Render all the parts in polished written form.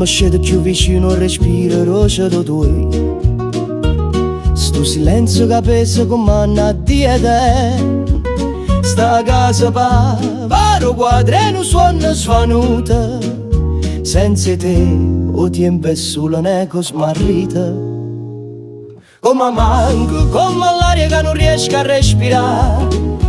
mi scende più vicino il respiro roce tuoi. Sto silenzio che pesa come una dieta. Sta casa paro quadreno suona svanuta. Senza te o tempo è solo un'eco smarrita. Come manco, come l'aria che non riesco a respirare,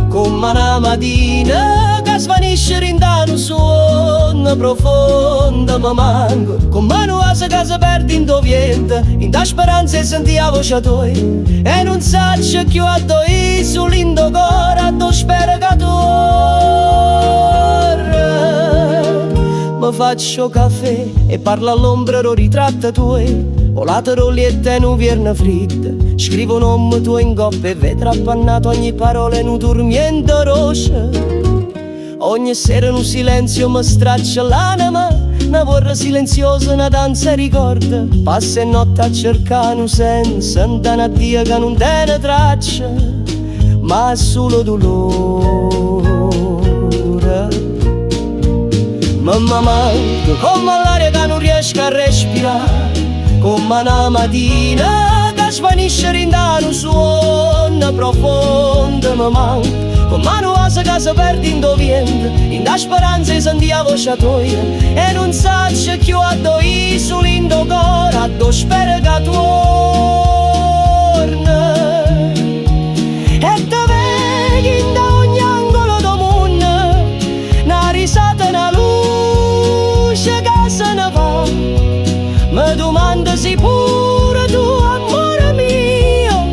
come una mattina che svanisce in un sonno profondo. Ma manco, come una casa che si perde in dovente, in da speranza e senti la voce tua. E non saccio più a doi, sull'indo cuore a do spero che torna. Mi faccio caffè e parlo all'ombra lo ritratto tuoi. Ho la rolletta e un vierno fritto, scrivo un nome tuo in coppe e vetro appannato ogni parola in un dormiente rossa. Ogni sera in un silenzio mi straccia l'anima, una vorra silenziosa, una danza ricorda. Passa e notte a cercare un senso, andare a Dio che non tiene traccia, ma è solo dolore. Mamma manca, come l'aria che non riesco a respirare, come una mattina che svanisce in un suono profondo. Mi manca, come una cosa che si perde in dovente, in da speranza e senti la voce tua. E non saccio più a doi, sull'indo cuore a do spero che torna. E te vedi in da ogni angolo del mondo, una risata, una luce che se ne va. Mi domanda se pure tu, amore mio,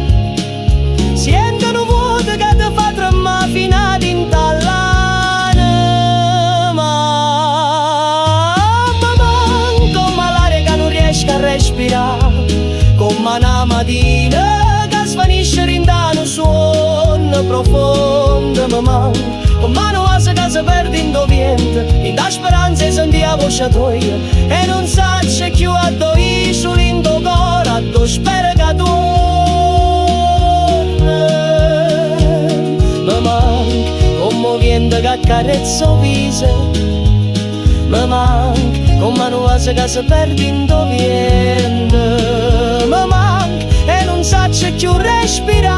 senti un vuoto che ti fa tremare fino ad intall'anima. Ma come l'aria che non riesco a respirare, come una mattina che svanisce in un suono profondo. Mi manca, come una cosa che si perde in dovente, in da speranza e senti la voce tua. E non saccio più a doi, sull'indo cuore a do spero che torna. Mi manca, come vento che accarezza il viso. Mi manca, come una cosa che si perde in dovente. Mi manca, e non saccio più respirare.